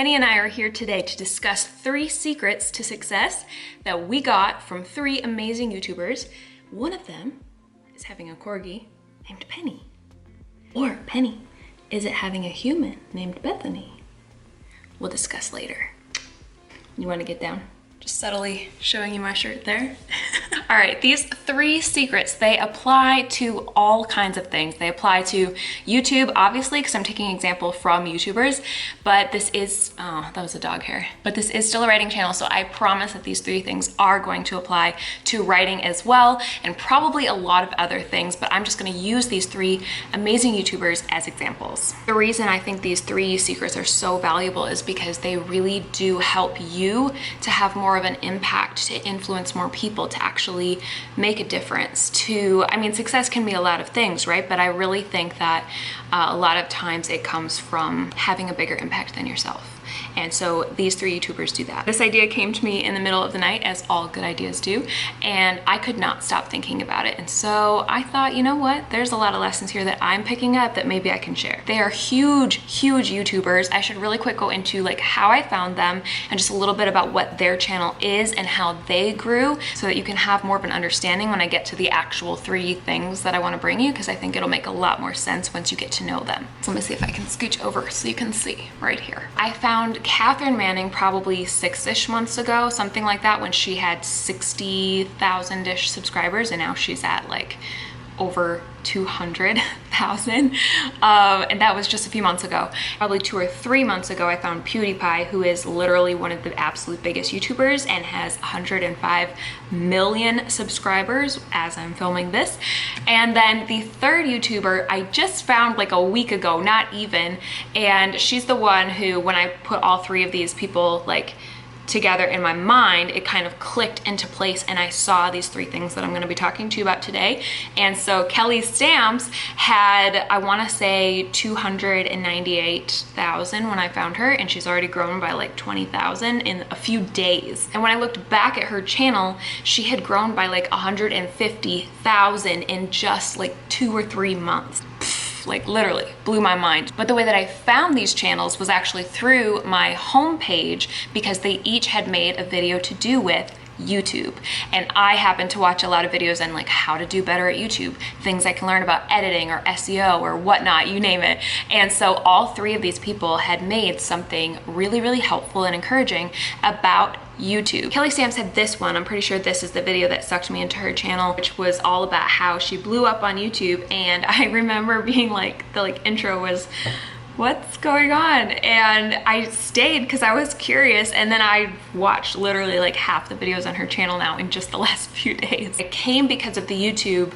Penny and I are here today to discuss 3 secrets to success that we got from 3 amazing YouTubers. One of them is having a corgi named Penny. Or Penny, is it having a human named Bethany? We'll discuss later. You want to get down? Just subtly showing you my shirt there. All right, these 3 secrets, they apply to all kinds of things. They apply to YouTube, obviously, because I'm taking an example from YouTubers, but this is, oh, that was a dog hair. But this is still a writing channel, so I promise that these 3 things are going to apply to writing as well, and probably a lot of other things, but I'm just gonna use these 3 amazing YouTubers as examples. The reason I think these 3 secrets are so valuable is because they really do help you to have more of an impact, to influence more people, to actually make a difference. I mean, success can be a lot of things, right? But I really think that a lot of times it comes from having a bigger impact than yourself. And so these 3 YouTubers do that. This idea came to me in the middle of the night, as all good ideas do, and I could not stop thinking about it. And so I thought, you know what? There's a lot of lessons here that I'm picking up that maybe I can share. They are huge, huge YouTubers. I should really quick go into like how I found them and just a little bit about what their channel is and how they grew so that you can have more of an understanding when I get to the actual 3 things that I want to bring you, because I think it'll make a lot more sense once you get to know them. So let me see if I can scooch over so you can see right here. I found Cathrin Manning probably 6-ish months ago, something like that, when she had 60,000-ish subscribers, and now she's at like over 200,000, and that was just a few months ago. Probably 2 or 3 months ago, I found PewdiePie, who is literally one of the absolute biggest YouTubers and has 105 million subscribers as I'm filming this. And then the 3rd YouTuber I just found like a week ago, not even, and she's the one who, when I put all 3 of these people like together in my mind, it kind of clicked into place, and I saw these 3 things that I'm going to be talking to you about today. And so Kelly Stamps had, I want to say 298,000 when I found her, and she's already grown by like 20,000 in a few days. And when I looked back at her channel, she had grown by like 150,000 in just like 2 or 3 months. Like literally blew my mind. But the way that I found these channels was actually through my homepage, because they each had made a video to do with YouTube. And I happen to watch a lot of videos on like how to do better at YouTube, things I can learn about editing or SEO or whatnot, you name it. And so all 3 of these people had made something really, really helpful and encouraging about YouTube. Kelly Stamps had this one. I'm pretty sure this is the video that sucked me into her channel, which was all about how she blew up on YouTube. And I remember being like, the intro was, what's going on? And I stayed because I was curious, and then I watched literally like half the videos on her channel now in just the last few days. I came because of the YouTube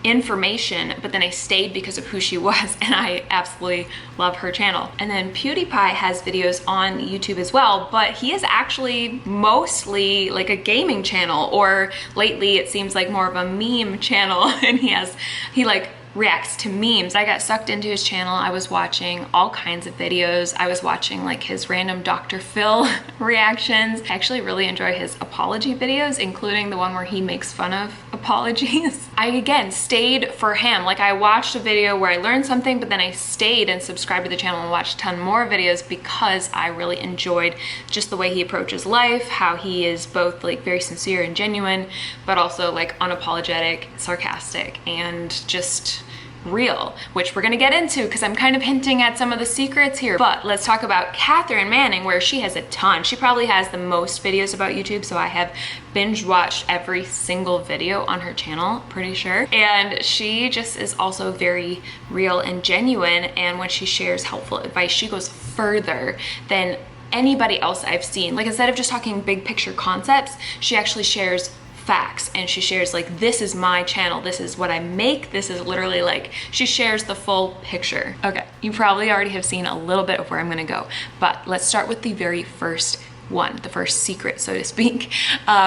information, but then I stayed because of who she was, and I absolutely love her channel. And then PewdiePie has videos on YouTube as well, but he is actually mostly like a gaming channel, or lately it seems like more of a meme channel, and he like reacts to memes. I got sucked into his channel. I was watching all kinds of videos. I was watching like his random Dr. Phil reactions. I actually really enjoy his apology videos, including the one where he makes fun of apologies. I again stayed for him. Like, I watched a video where I learned something, but then I stayed and subscribed to the channel and watched a ton more videos because I really enjoyed just the way he approaches life, how he is both like very sincere and genuine, but also like unapologetic, sarcastic, and just real, which we're gonna get into because I'm kind of hinting at some of the secrets here. But let's talk about Cathrin Manning, where she has a ton. She probably has the most videos about YouTube, so I have binge watched every single video on her channel, pretty sure. And she just is also very real and genuine, and when she shares helpful advice, she goes further than anybody else I've seen. Like, instead of just talking big picture concepts, she actually shares facts, and she shares like, this is my channel, this is what I make, this is literally like, she shares the full picture. Okay, you probably already have seen a little bit of where I'm gonna go, but let's start with the very first one, the first secret, so to speak,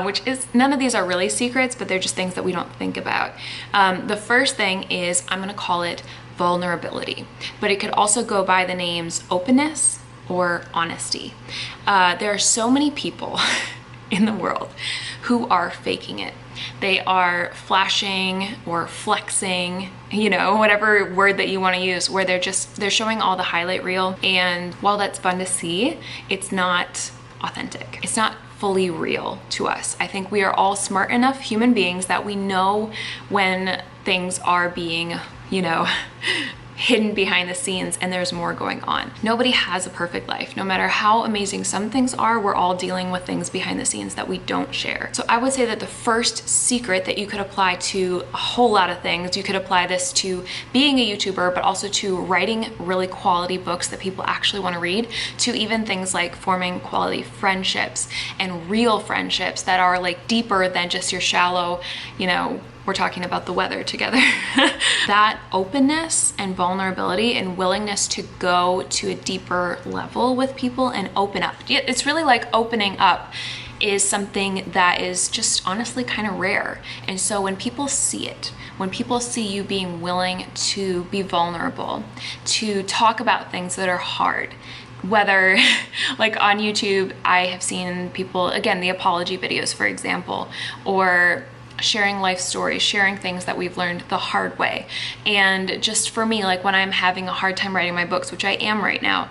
which is, none of these are really secrets, but they're just things that we don't think about. The first thing is, I'm gonna call it vulnerability, but it could also go by the names openness or honesty. There are so many people in the world who are faking it. They are flashing or flexing, you know, whatever word that you want to use, where they're showing all the highlight reel. And while that's fun to see, it's not authentic. It's not fully real to us. I think we are all smart enough human beings that we know when things are being, you know, hidden behind the scenes and there's more going on. Nobody has a perfect life. No matter how amazing some things are, we're all dealing with things behind the scenes that we don't share. So I would say that the first secret that you could apply to a whole lot of things, you could apply this to being a YouTuber, but also to writing really quality books that people actually want to read, to even things like forming quality friendships and real friendships that are like deeper than just your shallow, you know, we're talking about the weather together. That openness and vulnerability and willingness to go to a deeper level with people and open up. It's really like opening up is something that is just honestly kind of rare. And so when people see it, when people see you being willing to be vulnerable, to talk about things that are hard, whether like on YouTube, I have seen people, again, the apology videos, for example, or sharing life stories, sharing things that we've learned the hard way. And just for me, like when I'm having a hard time writing my books, which I am right now,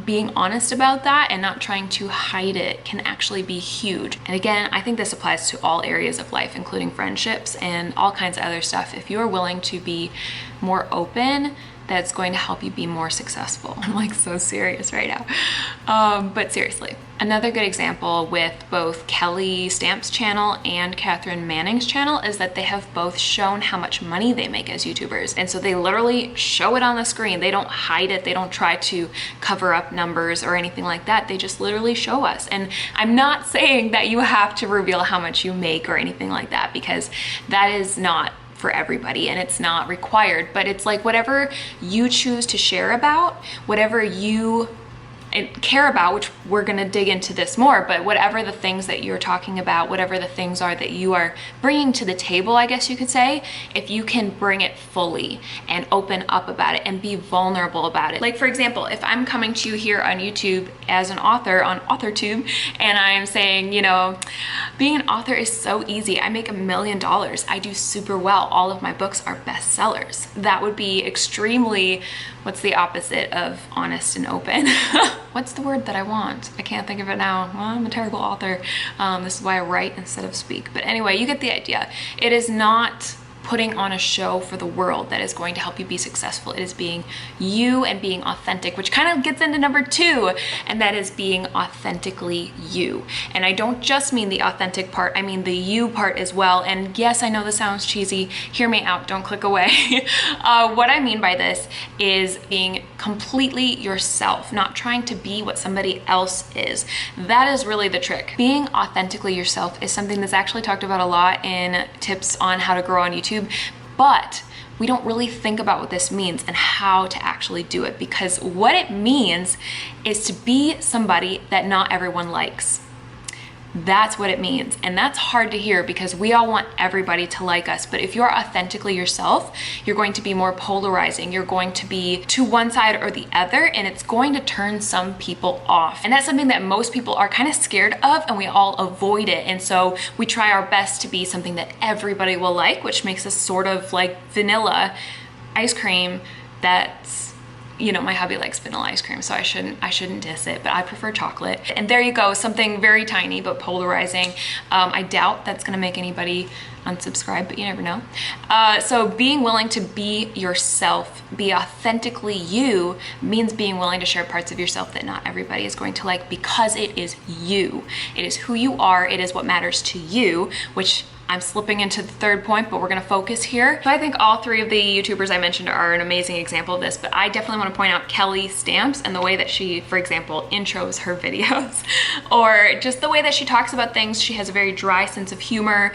being honest about that and not trying to hide it can actually be huge. And again, I think this applies to all areas of life, including friendships and all kinds of other stuff. If you are willing to be more open, that's going to help you be more successful. I'm like so serious right now. But seriously, another good example with both Kelly Stamp's channel and Cathrin Manning's channel is that they have both shown how much money they make as YouTubers. And so they literally show it on the screen. They don't hide it. They don't try to cover up numbers or anything like that. They just literally show us. And I'm not saying that you have to reveal how much you make or anything like that, because that is not for everybody and it's not required, but it's like whatever you choose to share about, whatever you care about, which we're gonna dig into this more, but whatever the things that you're talking about, whatever the things are that you are bringing to the table, I guess you could say, if you can bring it fully and open up about it and be vulnerable about it. Like for example, if I'm coming to you here on YouTube as an author on Authortube and I'm saying, you know, being an author is so easy. I make $1 million. I do super well. All of my books are bestsellers. That would be extremely, what's the opposite of honest and open? What's the word that I want? I can't think of it now. Well, I'm a terrible author. This is why I write instead of speak. But anyway, you get the idea. It is not putting on a show for the world that is going to help you be successful. It is being you and being authentic, which kind of gets into number 2, and that is being authentically you. And I don't just mean the authentic part, I mean the you part as well. And yes, I know this sounds cheesy. Hear me out, don't click away. What I mean by this is being completely yourself, not trying to be what somebody else is. That is really the trick. Being authentically yourself is something that's actually talked about a lot in tips on how to grow on YouTube. But we don't really think about what this means and how to actually do it, because what it means is to be somebody that not everyone likes. That's what it means. And that's hard to hear because we all want everybody to like us. But if you're authentically yourself, you're going to be more polarizing. You're going to be to one side or the other, and it's going to turn some people off. And that's something that most people are kind of scared of, and we all avoid it. And so we try our best to be something that everybody will like, which makes us sort of like vanilla ice cream that's, you know, my hubby likes vanilla ice cream, so I shouldn't diss it, but I prefer chocolate. And there you go, something very tiny but polarizing. I doubt that's gonna make anybody unsubscribe, but you never know. So being willing to be yourself, be authentically you, means being willing to share parts of yourself that not everybody is going to like, because it is you. It is who you are, it is what matters to you, which I'm slipping into the third point, but we're gonna focus here. So I think all 3 of the YouTubers I mentioned are an amazing example of this, but I definitely wanna point out Kelly Stamps and the way that she, for example, intros her videos, or just the way that she talks about things. She has a very dry sense of humor.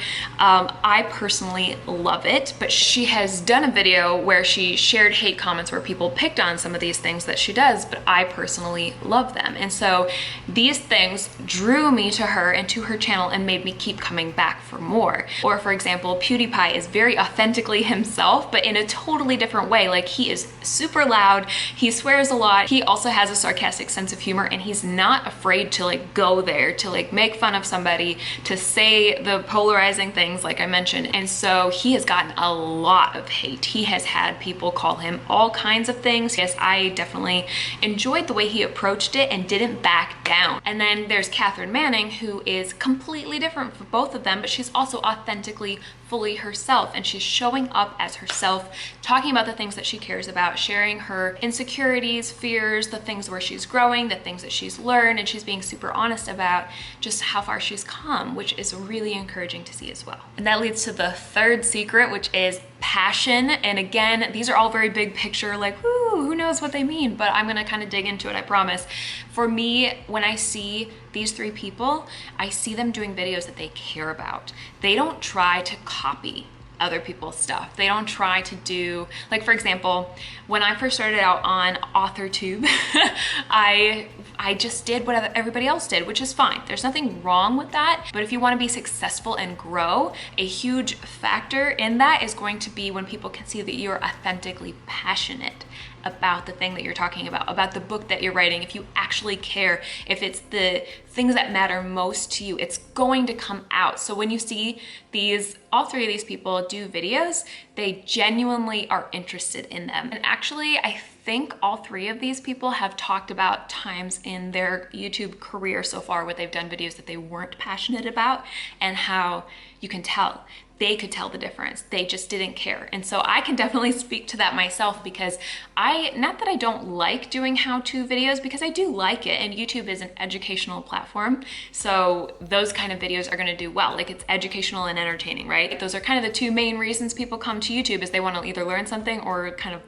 I personally love it, but she has done a video where she shared hate comments where people picked on some of these things that she does, but I personally love them. And so these things drew me to her and to her channel and made me keep coming back for more. Or for example, PewdiePie is very authentically himself, but in a totally different way. Like, he is super loud, he swears a lot, he also has a sarcastic sense of humor, and he's not afraid to like go there, to like make fun of somebody, to say the polarizing things like I mentioned. And so he has gotten a lot of hate. He has had people call him all kinds of things. Yes, I definitely enjoyed the way he approached it and didn't back down. And then there's Cathrin Manning, who is completely different for both of them, but she's also authentically fully herself, and she's showing up as herself, talking about the things that she cares about, sharing her insecurities, fears, the things where she's growing, the things that she's learned, and she's being super honest about just how far she's come, which is really encouraging to see as well. And that leads to the third secret, which is passion. And again, these are all very big picture, like, whoo, who knows what they mean, but I'm gonna kind of dig into it, I promise. For me, when I see these three people, I see them doing videos that they care about. They don't try to copy other people's stuff. They don't try to do, like, for example, when I first started out on Authortube, I just did what everybody else did, which is fine. There's nothing wrong with that. But if you want to be successful and grow, a huge factor in that is going to be when people can see that you're authentically passionate about the thing that you're talking about the book that you're writing. If you actually care, if it's the things that matter most to you, it's going to come out. So when you see all three of these people do videos, they genuinely are interested in them. And actually, I think all three of these people have talked about times in their YouTube career so far where they've done videos that they weren't passionate about, and how you can tell. They could tell the difference. They just didn't care. And so I can definitely speak to that myself, because not that I don't like doing how-to videos, because I do like it, and YouTube is an educational platform. So those kind of videos are gonna do well. Like, it's educational and entertaining, right? Those are kind of the two main reasons people come to YouTube, is they wanna either learn something or kind of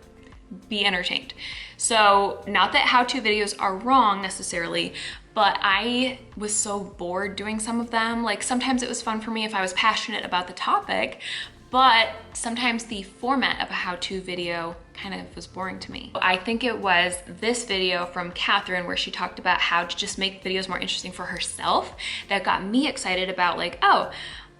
be entertained. So not that how-to videos are wrong necessarily, but I was so bored doing some of them. Like, sometimes it was fun for me if I was passionate about the topic, but sometimes the format of a how-to video kind of was boring to me. I think it was this video from Cathrin where she talked about how to just make videos more interesting for herself that got me excited about, like, oh,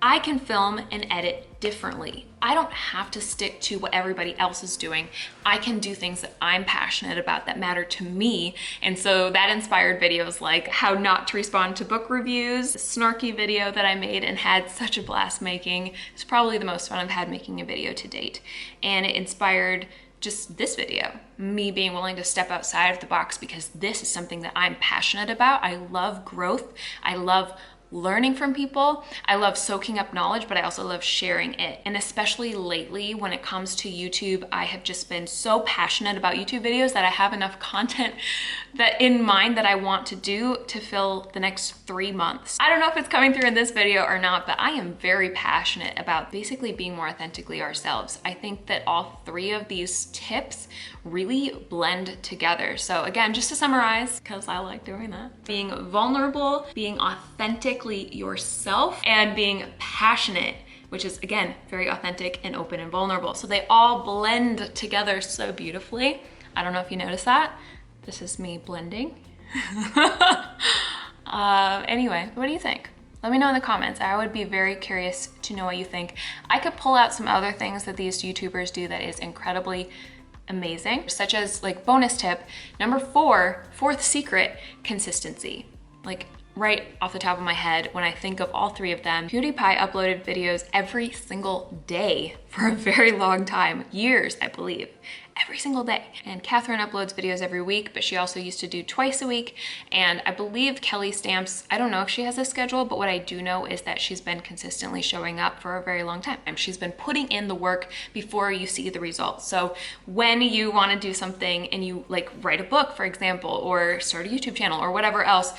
I can film and edit differently. I don't have to stick to what everybody else is doing. I can do things that I'm passionate about, that matter to me. And so that inspired videos like how not to respond to book reviews, a snarky video that I made and had such a blast making. It's probably the most fun I've had making a video to date. And it inspired just this video, me being willing to step outside of the box, because this is something that I'm passionate about. I love growth. I love learning from people. I love soaking up knowledge, but I also love sharing it. And especially lately, when it comes to YouTube, I have just been so passionate about YouTube videos that I have enough content that in mind that I want to do to fill the next 3 months. I don't know if it's coming through in this video or not, but I am very passionate about basically being more authentically ourselves. I think that all three of these tips really blend together. So again, just to summarize, because I like doing that, being vulnerable, being authentically yourself, and being passionate, which is again, very authentic and open and vulnerable. So they all blend together so beautifully. I don't know if you noticed that. This is me blending. Anyway, what do you think? Let me know in the comments. I would be very curious to know what you think. I could pull out some other things that these YouTubers do that is incredibly amazing, such as, like, bonus tip number 4, fourth secret, consistency. Like, right off the top of my head, when I think of all three of them, PewdiePie uploaded videos every single day for a very long time, years, I believe, every single day. And Cathrin uploads videos every week, but she also used to do twice a week. And I believe Kelly Stamps, I don't know if she has a schedule, but what I do know is that she's been consistently showing up for a very long time. And she's been putting in the work before you see the results. So when you want to do something and you, like, write a book, for example, or start a YouTube channel or whatever else,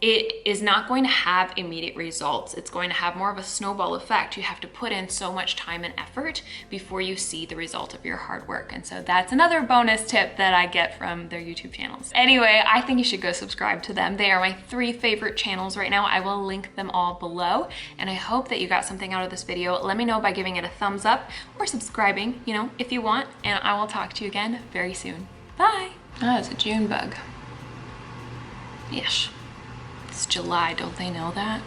it is not going to have immediate results. It's going to have more of a snowball effect. You have to put in so much time and effort before you see the result of your hard work. And so that's another bonus tip that I get from their YouTube channels. Anyway, I think you should go subscribe to them. They are my 3 favorite channels right now. I will link them all below. And I hope that you got something out of this video. Let me know by giving it a thumbs up or subscribing, you know, if you want. And I will talk to you again very soon. Bye. Ah, it's a June bug. Yes. It's July, don't they know that?